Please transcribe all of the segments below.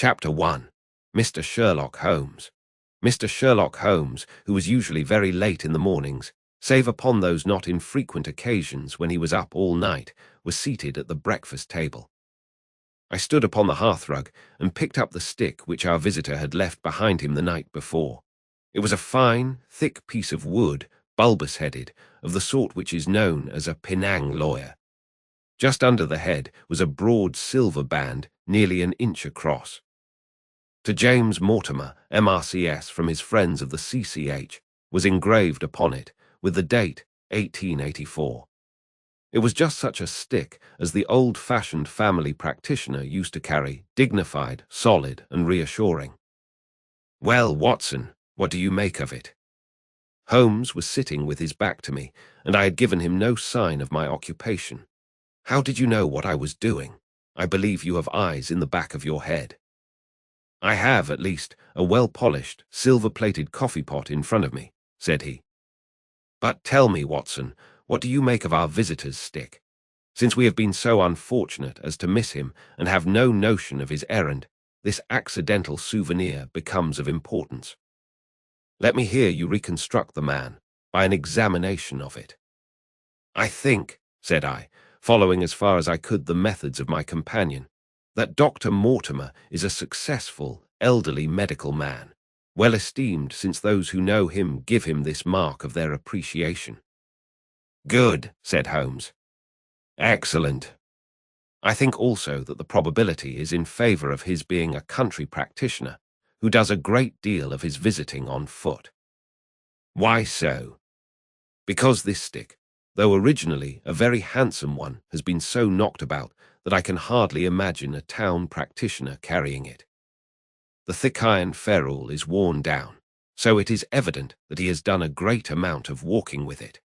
Chapter 1. Mr. Sherlock Holmes. Mr. Sherlock Holmes, who was usually very late in the mornings, save upon those not infrequent occasions when he was up all night, was seated at the breakfast table. I stood upon the hearthrug and picked up the stick which our visitor had left behind him the night before. It was a fine, thick piece of wood, bulbous-headed, of the sort which is known as a Penang lawyer. Just under the head was a broad silver band nearly an inch across. To James Mortimer, MRCS, from his friends of the CCH, was engraved upon it, with the date 1884. It was just such a stick as the old-fashioned family practitioner used to carry, dignified, solid, and reassuring. "Well, Watson, what do you make of it?" Holmes was sitting with his back to me, and I had given him no sign of my occupation. "How did you know what I was doing? I believe you have eyes in the back of your head." "I have, at least, a well-polished, silver-plated coffee-pot in front of me," said he. "But tell me, Watson, what do you make of our visitor's stick? Since we have been so unfortunate as to miss him and have no notion of his errand, this accidental souvenir becomes of importance. Let me hear you reconstruct the man by an examination of it." "I think," said I, following as far as I could the methods of my companion, "that Dr. Mortimer is a successful, elderly medical man, well esteemed since those who know him give him this mark of their appreciation." "Good," said Holmes. "Excellent. I think also that the probability is in favor of his being a country practitioner who does a great deal of his visiting on foot." "Why so?" "Because this stick, though originally a very handsome one, has been so knocked about that I can hardly imagine a town practitioner carrying it. The thick iron ferrule is worn down, so it is evident that he has done a great amount of walking with it."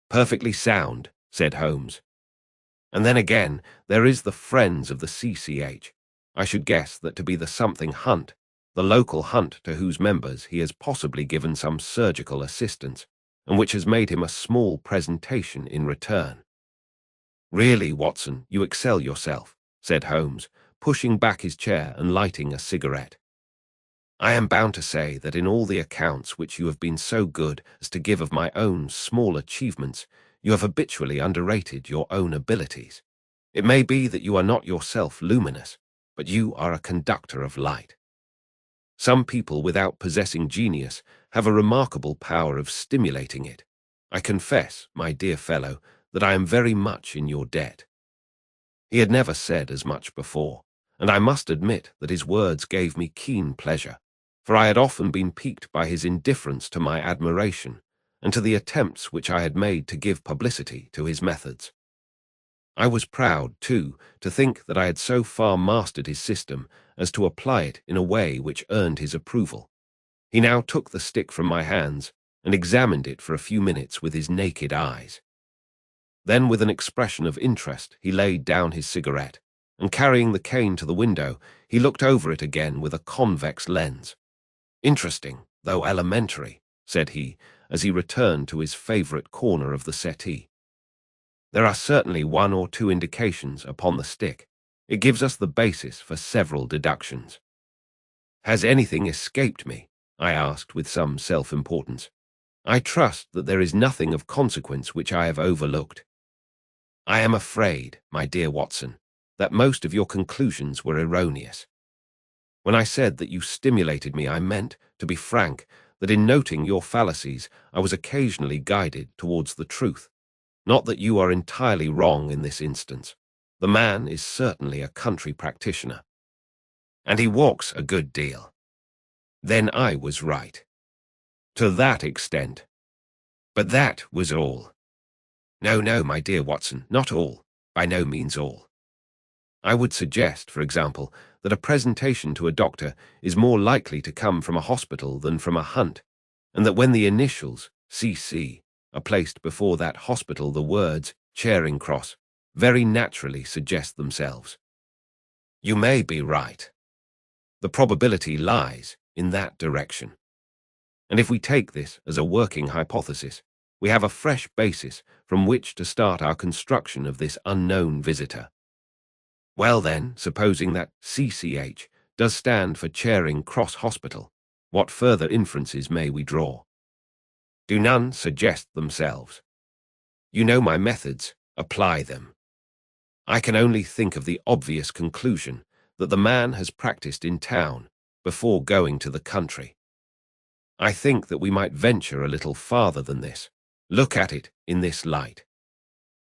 "Perfectly sound," said Holmes. "And then again, there is the friends of the CCH. I should guess that to be the something hunt, the local hunt to whose members he has possibly given some surgical assistance, and which has made him a small presentation in return." "Really, Watson, you excel yourself," said Holmes, pushing back his chair and lighting a cigarette. "I am bound to say that in all the accounts which you have been so good as to give of my own small achievements, you have habitually underrated your own abilities. It may be that you are not yourself luminous, but you are a conductor of light. Some people without possessing genius have a remarkable power of stimulating it. I confess, my dear fellow, that I am very much in your debt." He had never said as much before, and I must admit that his words gave me keen pleasure, for I had often been piqued by his indifference to my admiration and to the attempts which I had made to give publicity to his methods. I was proud, too, to think that I had so far mastered his system as to apply it in a way which earned his approval. He now took the stick from my hands and examined it for a few minutes with his naked eyes. Then, with an expression of interest, he laid down his cigarette, and carrying the cane to the window, he looked over it again with a convex lens. "Interesting, though elementary," said he, as he returned to his favorite corner of the settee. "There are certainly one or two indications upon the stick. It gives us the basis for several deductions." "Has anything escaped me?" I asked with some self-importance. "I trust that there is nothing of consequence which I have overlooked." "I am afraid, my dear Watson, that most of your conclusions were erroneous. When I said that you stimulated me, I meant, to be frank, that in noting your fallacies I was occasionally guided towards the truth. Not that you are entirely wrong in this instance. The man is certainly a country practitioner. And he walks a good deal. Then I was right. To that extent. But that was all. No, no, my dear Watson, not all. By no means all. I would suggest, for example, that a presentation to a doctor is more likely to come from a hospital than from a hunt, and that when the initials, CC, are placed before that hospital, the words Charing Cross very naturally suggest themselves. You may be right. The probability lies in that direction. And if we take this as a working hypothesis, we have a fresh basis from which to start our construction of this unknown visitor. Well then, supposing that CCH does stand for Charing Cross Hospital. What further inferences may we draw? Do none suggest themselves? You know my methods. Apply them. I can only think of the obvious conclusion that the man has practiced in town before going to the country. I think that we might venture a little farther than this. Look at it in this light.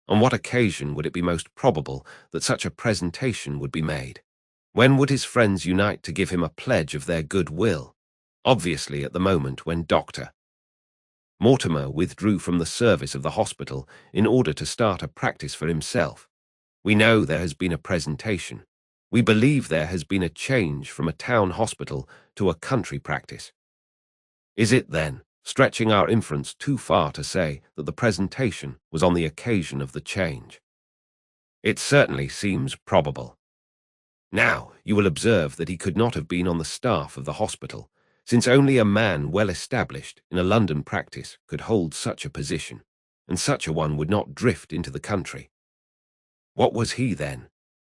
On what occasion would it be most probable that such a presentation would be made? When would his friends unite to give him a pledge of their goodwill? Obviously at the moment when Dr. Mortimer withdrew from the service of the hospital in order to start a practice for himself. We know there has been a presentation. We believe there has been a change from a town hospital to a country practice. Is it, then, stretching our inference too far to say that the presentation was on the occasion of the change? It certainly seems probable. Now, you will observe that he could not have been on the staff of the hospital, since only a man well established in a London practice could hold such a position, and such a one would not drift into the country. What was he, then?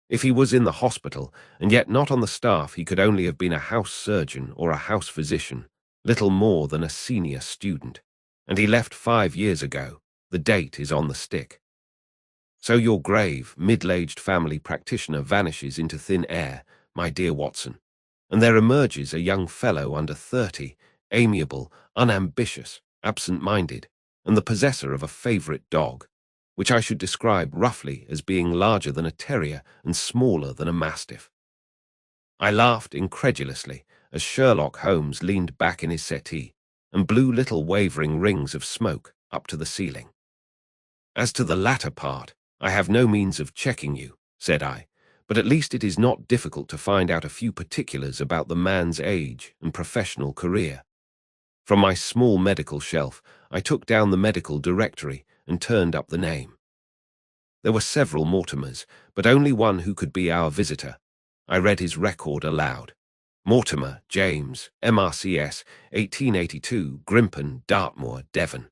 If he was in the hospital, and yet not on the staff, he could only have been a house surgeon or a house physician, little more than a senior student, and he left 5 years ago. The date is on the stick. So your grave, middle-aged family practitioner vanishes into thin air, my dear Watson, and there emerges a young fellow under 30, amiable, unambitious, absent-minded, and the possessor of a favourite dog, which I should describe roughly as being larger than a terrier and smaller than a mastiff. I laughed incredulously as Sherlock Holmes leaned back in his settee and blew little wavering rings of smoke up to the ceiling. As to the latter part, I have no means of checking you, said I, but at least it is not difficult to find out a few particulars about the man's age and professional career. From my small medical shelf, I took down the medical directory and turned up the name. There were several Mortimers, but only one who could be our visitor. I read his record aloud. Mortimer, James, MRCS, 1882, Grimpen, Dartmoor, Devon.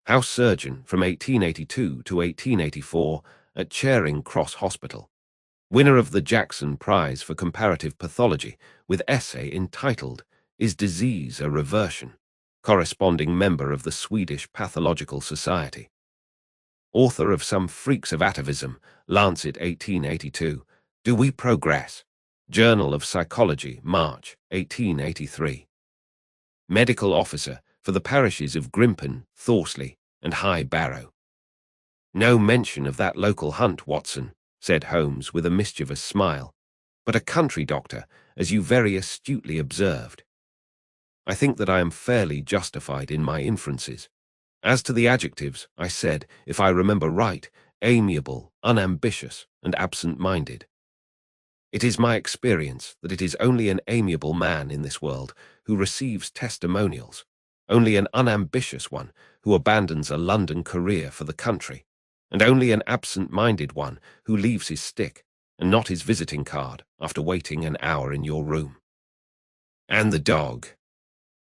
House surgeon from 1882 to 1884 at Charing Cross Hospital. Winner of the Jackson Prize for Comparative Pathology with essay entitled Is Disease a Reversion? Corresponding member of the Swedish Pathological Society. Author of Some Freaks of Atavism, Lancet 1882. Do We Progress? Journal of Psychology, March 1883. Medical officer for the parishes of Grimpen, Thorsley, and High Barrow. No mention of that local hunt, Watson, said Holmes with a mischievous smile, but a country doctor, as you very astutely observed. I think that I am fairly justified in my inferences. As to the adjectives, I said, if I remember right, amiable, unambitious, and absent-minded. It is my experience that it is only an amiable man in this world who receives testimonials, only an unambitious one who abandons a London career for the country, and only an absent-minded one who leaves his stick and not his visiting card after waiting an hour in your room. And the dog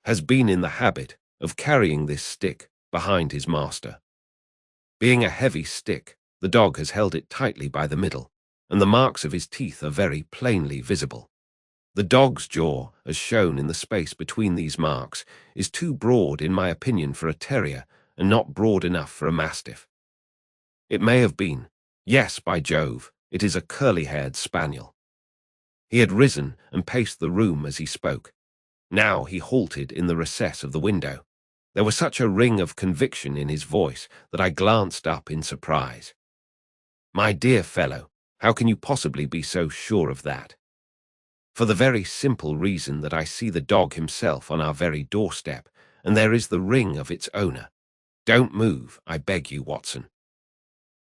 has been in the habit of carrying this stick behind his master. Being a heavy stick, the dog has held it tightly by the middle, and the marks of his teeth are very plainly visible. The dog's jaw, as shown in the space between these marks, is too broad in my opinion for a terrier and not broad enough for a mastiff. It may have been, yes, by Jove, it is a curly-haired spaniel. He had risen and paced the room as he spoke. Now he halted in the recess of the window. There was such a ring of conviction in his voice that I glanced up in surprise. My dear fellow, how can you possibly be so sure of that? For the very simple reason that I see the dog himself on our very doorstep, and there is the ring of its owner. Don't move, I beg you, Watson.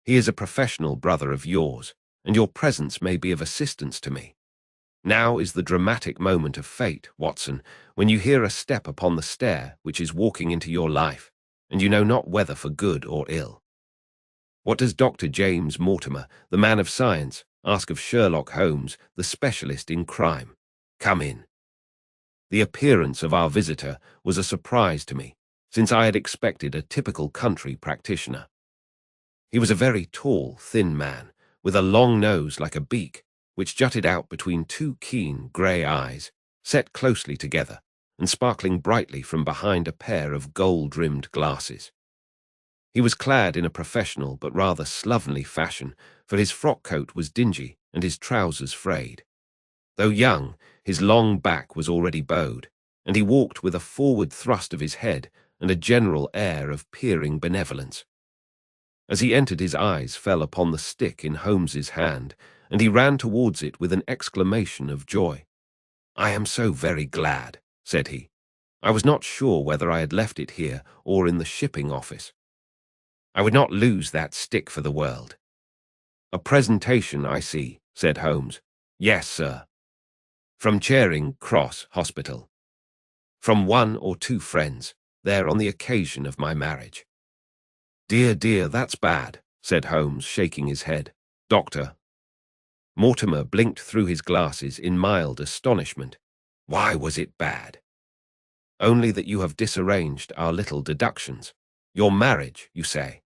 He is a professional brother of yours, and your presence may be of assistance to me. Now is the dramatic moment of fate, Watson, when you hear a step upon the stair which is walking into your life, and you know not whether for good or ill. What does Dr. James Mortimer, the man of science, ask of Sherlock Holmes, the specialist in crime? Come in. The appearance of our visitor was a surprise to me, since I had expected a typical country practitioner. He was a very tall, thin man, with a long nose like a beak, which jutted out between two keen grey eyes, set closely together and sparkling brightly from behind a pair of gold-rimmed glasses. He was clad in a professional but rather slovenly fashion, for his frock coat was dingy and his trousers frayed. Though young, his long back was already bowed, and he walked with a forward thrust of his head and a general air of peering benevolence. As he entered, his eyes fell upon the stick in Holmes's hand, and he ran towards it with an exclamation of joy. "I am so very glad," said he. "I was not sure whether I had left it here or in the shipping office. I would not lose that stick for the world." "A presentation, I see," said Holmes. "Yes, sir. From Charing Cross Hospital. From one or two friends, there on the occasion of my marriage." "Dear, dear, that's bad," said Holmes, shaking his head. "Doctor." Mortimer blinked through his glasses in mild astonishment. "Why was it bad?" "Only that you have disarranged our little deductions. Your marriage, you say?"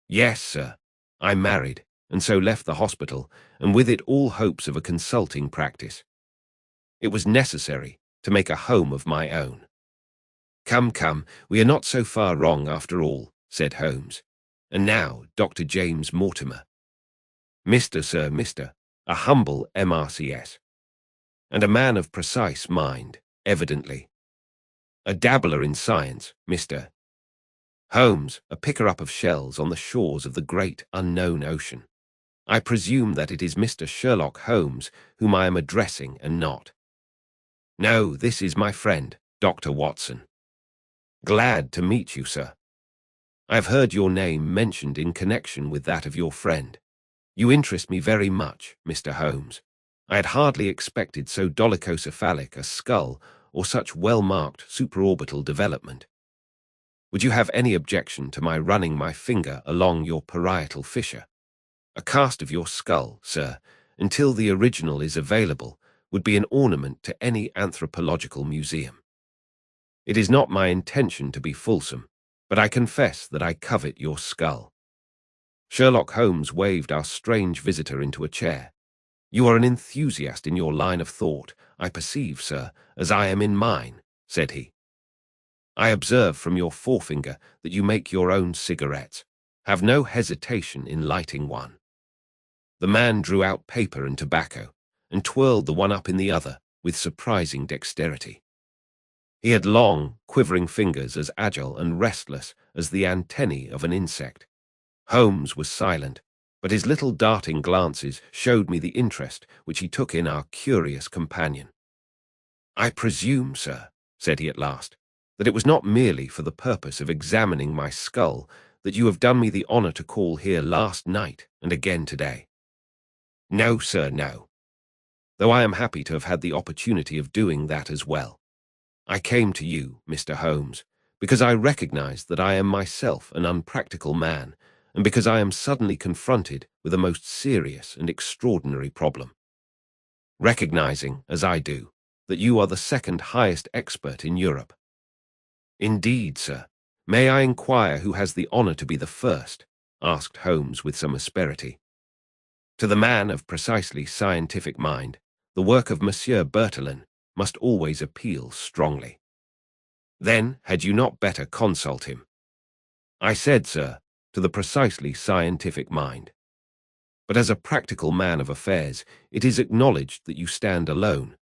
"Yes, sir. I married, and so left the hospital, and with it all hopes of a consulting practice. It was necessary to make a home of my own." "Come, come, we are not so far wrong after all," said Holmes. "And now, Dr. James Mortimer." "Mr. Sir, Mr. A humble MRCS. And a man of precise mind, evidently. A dabbler in science, Mr. Holmes, a picker-up of shells on the shores of the great unknown ocean. I presume that it is Mr. Sherlock Holmes whom I am addressing and not." "No, this is my friend, Dr. Watson." "Glad to meet you, sir. I have heard your name mentioned in connection with that of your friend. You interest me very much, Mr. Holmes. I had hardly expected so dolichocephalic a skull or such well-marked supraorbital development. Would you have any objection to my running my finger along your parietal fissure? A cast of your skull, sir, until the original is available, would be an ornament to any anthropological museum. It is not my intention to be fulsome, but I confess that I covet your skull." Sherlock Holmes waved our strange visitor into a chair. "You are an enthusiast in your line of thought, I perceive, sir, as I am in mine," said he. "I observe from your forefinger that you make your own cigarettes. Have no hesitation in lighting one." The man drew out paper and tobacco, and twirled the one up in the other with surprising dexterity. He had long, quivering fingers as agile and restless as the antennae of an insect. Holmes was silent, but his little darting glances showed me the interest which he took in our curious companion. "I presume, sir," said he at last, "that it was not merely for the purpose of examining my skull that you have done me the honor to call here last night and again today." "No, sir, no. Though I am happy to have had the opportunity of doing that as well. I came to you, Mr. Holmes, because I recognize that I am myself an unpractical man, and because I am suddenly confronted with a most serious and extraordinary problem. Recognizing, as I do, that you are the second highest expert in Europe." "Indeed, sir. May I inquire who has the honor to be the first?" asked Holmes with some asperity. "To the man of precisely scientific mind, the work of Monsieur Berthelin must always appeal strongly." "Then had you not better consult him?" "I said, sir, to the precisely scientific mind. But as a practical man of affairs, it is acknowledged that you stand alone.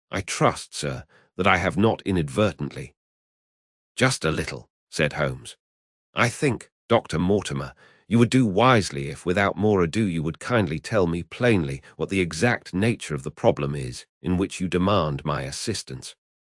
I trust, sir, that I have not inadvertently—" "Just a little," said Holmes. "I think, Dr. Mortimer, you would do wisely if without more ado you would kindly tell me plainly what the exact nature of the problem is in which you demand my assistance."